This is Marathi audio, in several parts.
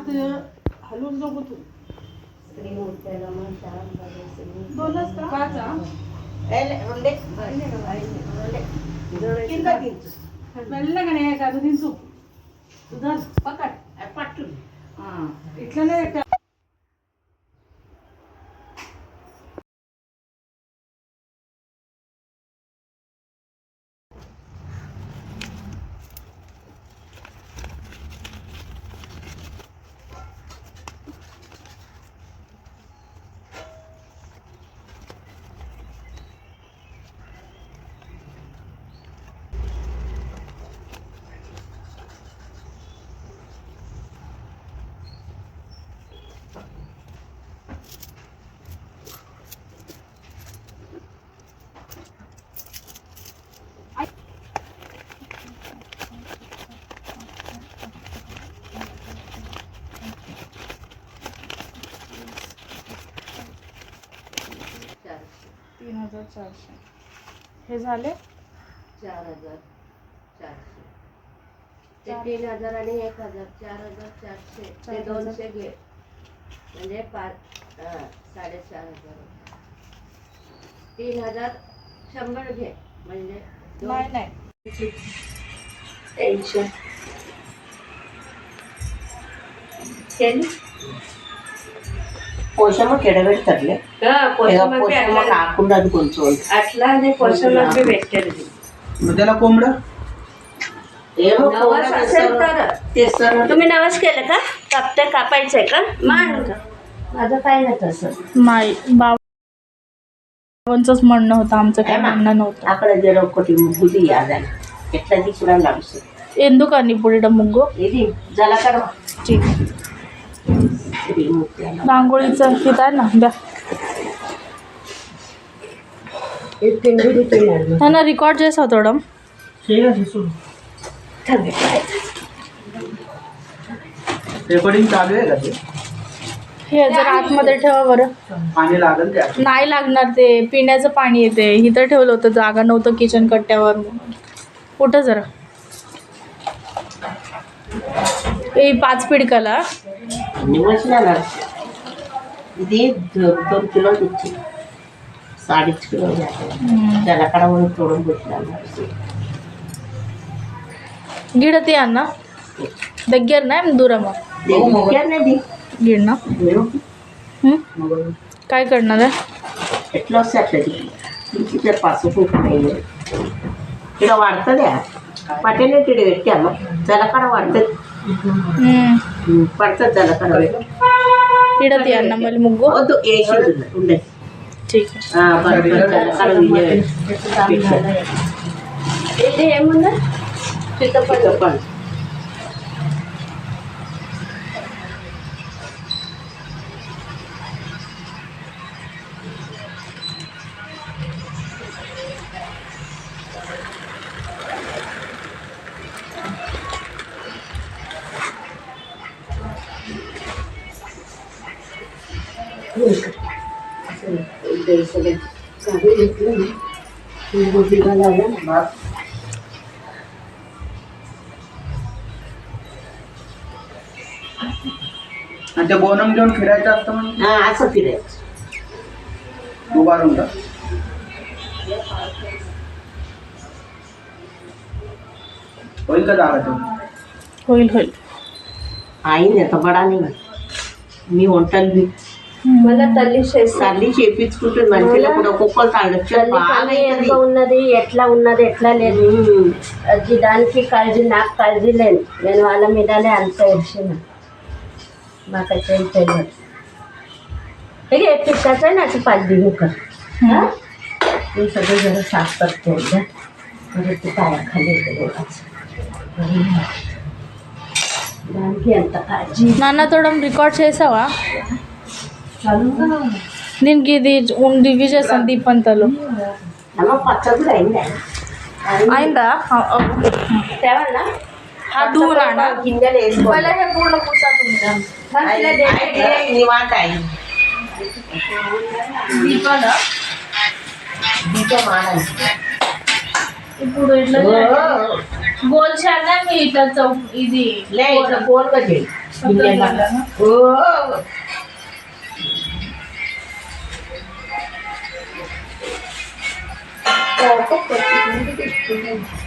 ते हलवून नको तू మెల్లగానే కాదు దించు పట్టు ఇట్లనే 3400 हे झाले 4400 ते 3000 आणि 1000 4400 ते 200 घे म्हणजे 4500 3000 100 घे म्हणजे नाही टेन्शन केली पोषण केडवेट ತರಲೆ पोषण ಹಾಕೊಂಡು ಅದು ಕೊಂಚ ಅಟ್లా ನೇ पोषण मध्ये भेटते त्याला कोंबड नवस असेल तर ते सर तुम्ही नवस केलं का कापते कापायचंय का मान माझं काय नाही तसं नाही बाबांचंच म्हणणं होतं आमचं काय म्हणणं नव्हतं అక్కడ జర ఒకటి ముగ్గుది యాదని ఎట్లా తీసుకురా లాంసి ఎందుకని ఇప్పుడు ముగ్గు ఇది జలకడ ठीक रांगोळीचं हित आहे ना द्या ना रिकॉर्ड చేసావు थोडं रेकॉर्डिंग चालू आहे का ते हे जर आतमध्ये ठेवा बरं पाणी लागेल ते नाही लागणार ते पिण्याचं पाणी येते इथं ठेवलं होतं जागा नव्हतं किचन कट्ट्यावर कुठं जरा ए 5 पिडकाला निवसला ఇది 2 కిలో ఇచ్చి 2.5 కిలో त्याला कडवून तोडून बसला గిడతి అన్న దగ్గరనా దూరమా దగ్గరనేది గిడనా काय करणार आहे ఎట్లా వస్తే అట్లా ఇంటి పసుపు ఇక్కడ వాడుతుంది పట్టెనట్టు పెట్టాము జలకడ పడుతుంది పడుతుంది జలకడ గిడతి అన్న మళ్ళీ ముగ్గు వద్దు వేసి ఉండే ठीक ఇది ఏముందా చింతపండు आणि ते बोनम घेऊन फिरायचं असतं म्हणून असं फिरायचं उभारून का होईल का जागा तो होईल होईल आई नाही तर बडा नाही मी వంటలు మళ్ళీ తల్లి చేపించుకుంటుంది మంచిగా కూడా ఒక్కొక్కరు తాగొచ్చు ఉన్నది ఎట్లా లేదు దానికి కాళజీ నాకు కాళజీ లేదు నేను వాళ్ళ మీదనే అంత వచ్చిన नाकाच्या इथे हे पिठाचं आहे ना असं 5 दिवस मी सगळं जरा साफ करते एकदा म्हणजे ते पायाखाली येते దానికి ఎంత కాळजी నాన్న తోడం రికార్డ్ చేసావా దీనికి ఇది రివ్యూ చేస్తాను దీపంతలో అమ్మ పచ్చడి కూడా అయిందా తేవాలా हा धुवून आणा गिंजలు వేసుకోవాలి पहिला हे पूर्ण पुसा तुमचा निवांत आहे దీపాలా దీపం ఆడాలి ఇప్పుడు ఇట్లా గోల్ చానా మీ ఇట్లా ఇది లే ఇట్లా గోల్గా చేయి हो.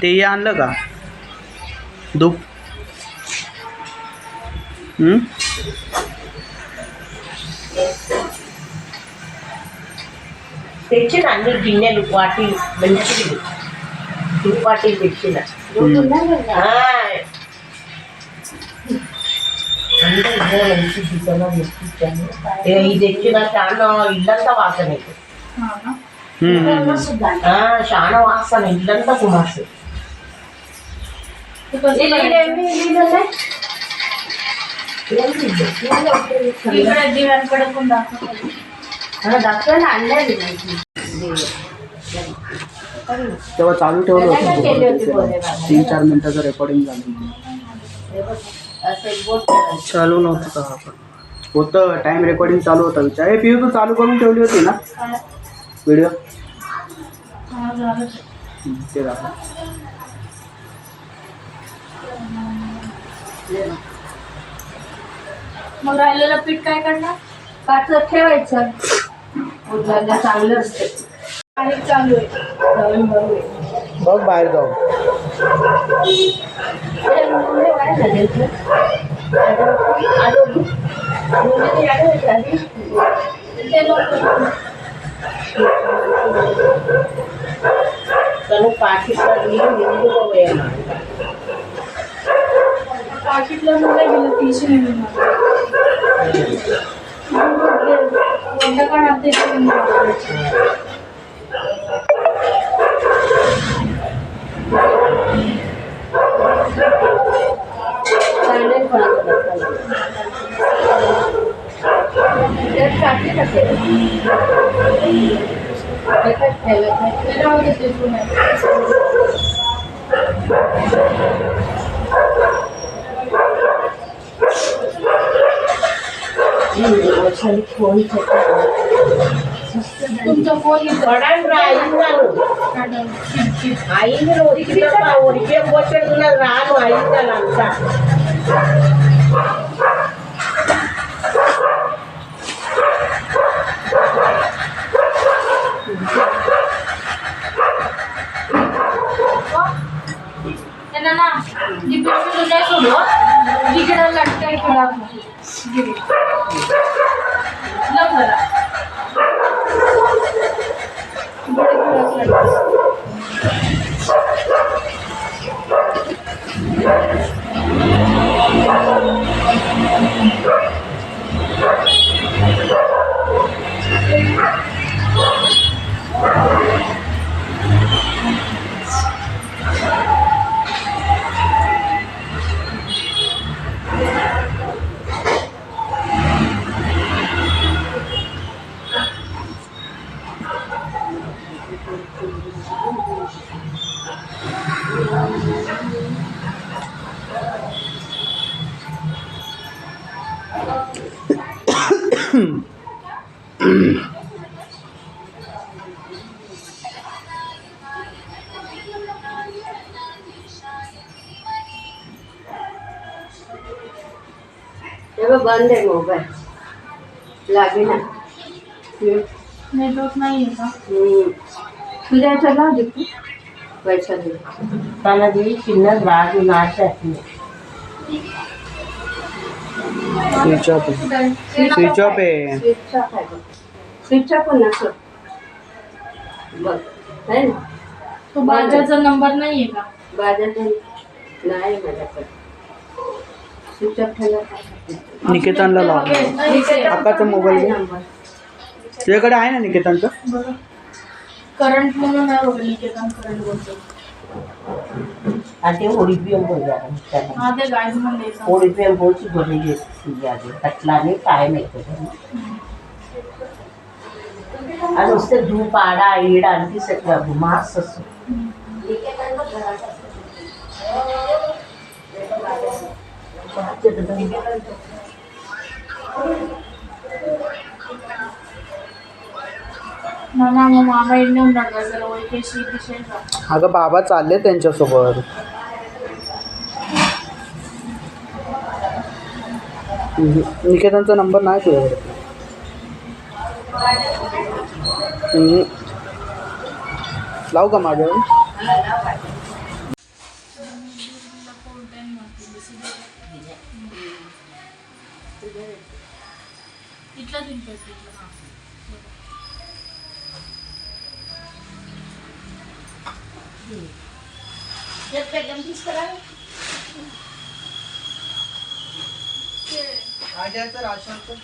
ते आणलं का दूध? त्याची ना मी गिन्या वाटी म्हणजे तूप वाटी त्याची ना ಇದಕ್ಕೆ ಶಾಣ ಇಲ್ಲಂತ ವಾಸನೆ ಇದೆ. ಶಾಣ ವಾಸನೆ ಇಲ್ಲಂತ ಕುಮಾರ್ಸೆ दिव्यांकडे पण दाखवतो. दाखवायला आणलंय तेव्हा चालू ठेवलं होतं 3-4 मिनिटाचं रेकॉर्डिंग झालं. चालू नव्हतं का आपण होतं टाइम रेकॉर्डिंग चालू होता विचार. हे पिऊ तू चालू करून ठेवली होती ना व्हिडिओ? ते दाखव. मग राहिलेलं पीठ काय करणार? पाचच ठेवायचं उरलेलं चांगलं असतं. आणि चालू आहे. बघ बाहेर जाऊ. पाकिटला मला गेलं 300 मिळून कोणत्या काळात तुमचा फोन ना जी पिशवी नाही सोडव तिकडं लटकाय खडा बंद आहे मोबाईल लागे ना नेटवर्क नाही आहे का? तुझ्या याच्यात लाव दे पैसा दे त्यांना दे चिन्ह राग नाश आहे. स्विच ऑफ आहे. स्विच ऑफ आहे. स्विच ऑफ पण नसतो बघ आहे ना. तो बाजारचा नंबर नाही आहे का? बाजारचा नाही माझ्याकडे. स्विच ऑफ ठेवला निकेतनला लाव. अक्काचा मोबाईल घे. तुझ्याकडे आहे ना निकेतनचं? बरं करंट म्हणून आहे बघा. निकेतन करंट बोलतो. आणि ते ओडीपीएम बोलूया हा ते गाईड म्हणून द्यायचं. ओडीपीएम बोलची बोलली कटला नाही काय नाही. आणि नुसते धूप आडा ईड आणखी सगळं मास असतो. ना मग मामा इकडे उन्हाळा जरा ओळखीशी दिसेल का? अगं बाबा चालले त्यांच्यासोबत. निकेतनचा नंबर नाही तुझ्याकडे. लावू का माझ्यावर? आजाचं राशनचं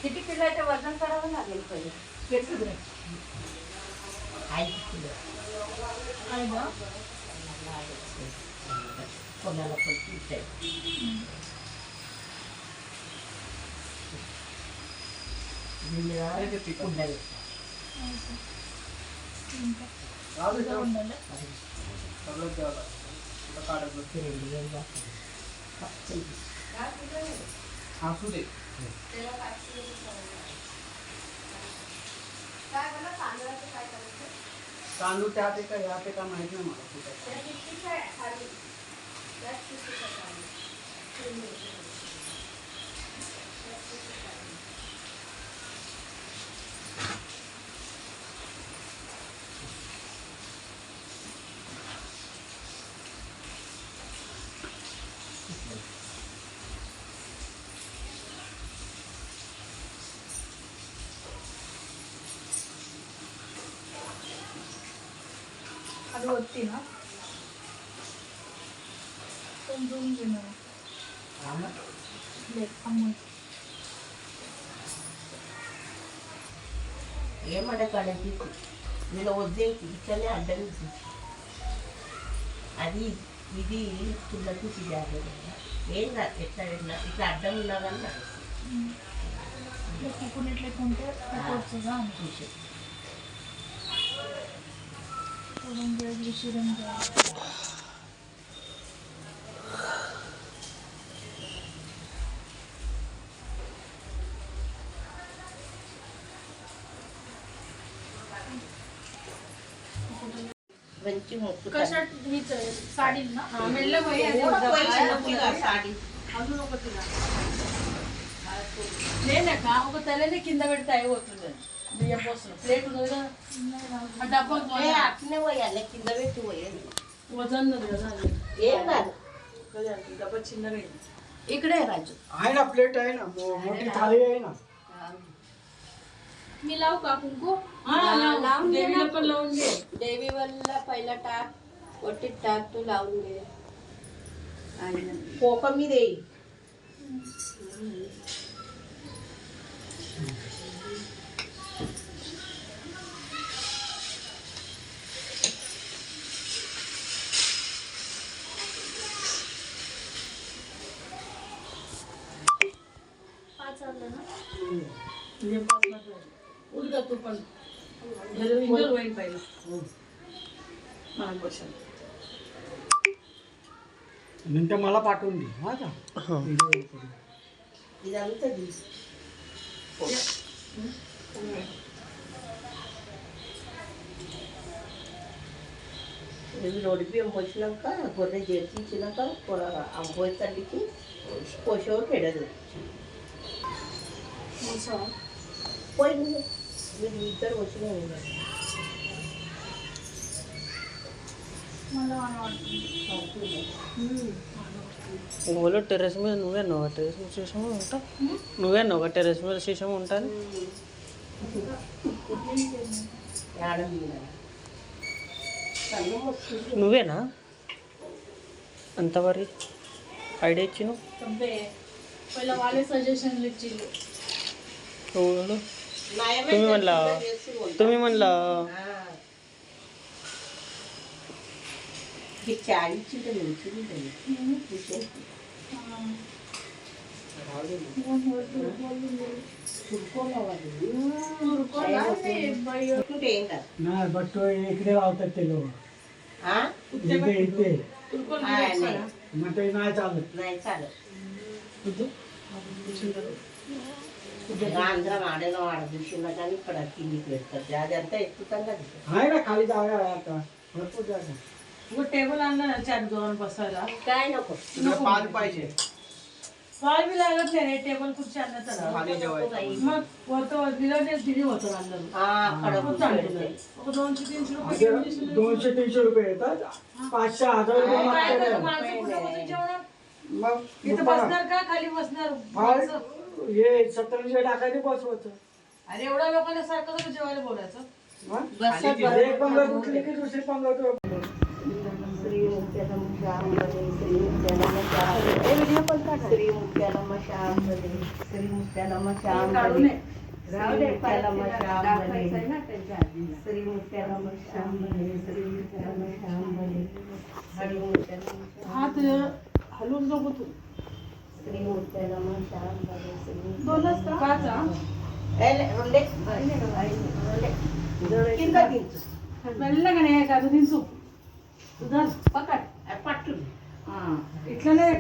किती किलोचं वजन करावं लागेल पहिले. कोणाला पण ठीक आहे. असू दे. तांदूळ त्यात आहे का ह्यात आहे का माहित नाही मला. అది ఒత్తినా కొంచెం తిన్నాను ఏమడ కడకి నేను వద్దే ఇట్లనే అడ్డం అది ఇది కిందకి తీయాలి. ఏం కాదు, ఎట్లా ఇట్లా అడ్డం ఉన్నా కానీ తిప్పుకునేట్లయితే వచ్చేదా అనిపించి మంచి మొక్కు कशात हीच आहे साडी ना मेल्लं बाई సాడి లేదక్క ఒక తలని కింద పెడితే అయిపోతుంది బియ్యం పోసిన ప్లేట్ ఉన్నది కదా ఆ డబ్బా అట్నే పోయాలి, కింద పెట్టి పోయాలి. వజన్ ఉంది కదా అది ఏం కాదు. డబ్బా చిన్నగా इकडे राजू आहे ना प्लेट आहे ना मोठी थाळी आहे ना. मी लावू का कुंकू लावून दे देवीला ना. पण लावून दे. देवी वल्ला पहिला टाक, वटीत टाक, तू लावून दे. कोकम मी देई. पाच आलं ना म्हणजे पाच मध्ये उलटा तू पण इंजर होईल पाहिजे मला क्वेश्चन नंतर मला पाठवून दे हा का. ఇదంతా తీసి ఇవి రోడ్డు బియ్యం పోసినాక గొర్రె చేసి ఇచ్చినాక అమ్మాయి తల్లికి పోసేవారు పెడదు. పోయి మీరు ఇద్దరు వచ్చిన मला वाटतं ఓలో టెర్రస్ మీద నువ్వేనో టెర్రస్ మీద శేషము ఉంటా నువ్వేనో ఒక టెర్రస్ మీద శేషము ఉంటుంది. నువ్వేనా అంతవరకు ఐడియా ఇచ్చినావు? पहिला वाले सजेशन लिहिली ओळख. तुम्ही म्हणला चाळीची नाही बट तो इकडे लावतात ते लोक. हा इथे इथे नाही मग ते नाही चालत. नाही चालत आंध्र माडेला वाढदिवशीला आणि फडाकी निघतात त्या जनता एक चांगला दिसतो. आहे ना खाली जागा आहे आता भरपूर जागा. मग टेबल आणला ना 4 जण बसायला. काय नको तुला पाल पाहिजे पाय बी लागत नाही टेबल खुर्ची आणण्याचा. खाली जेवायचं. मग वरतं दिली होतं आणलं. हा खडक उचलते. 200-300 रुपये 200-300 रुपये येतात. 500-1000 रुपये काय मागतात. करतं माणसं कुठं बसून जेवणार? मग इथं बसणार का खाली बसणार माणसं? हे 1700 टाकायचे बसवायचं. अरे एवढ्या लोकांना सारखं कसं जेवायला बोलायचं? एक पंगत उठली की दुसरी पंगत श्री मुक्त्यालम श्यामले श्री मुक्त्यालम श्यामले श्री मुक्त्यालम श्यामले श्री मुक्त्यालम श्यामले राव दे मुक्त्यालम श्यामले श्री मुक्त्यालम श्यामले श्री मुक्त्यालम श्यामले हरी मुक्त्यालम हात हलवून नको तू. श्री मुक्त्यालम श्यामले श्री दोनच का? पाच हा? मेल्ला का नाही का 300 उधर पकड पट्टून इथलं नाही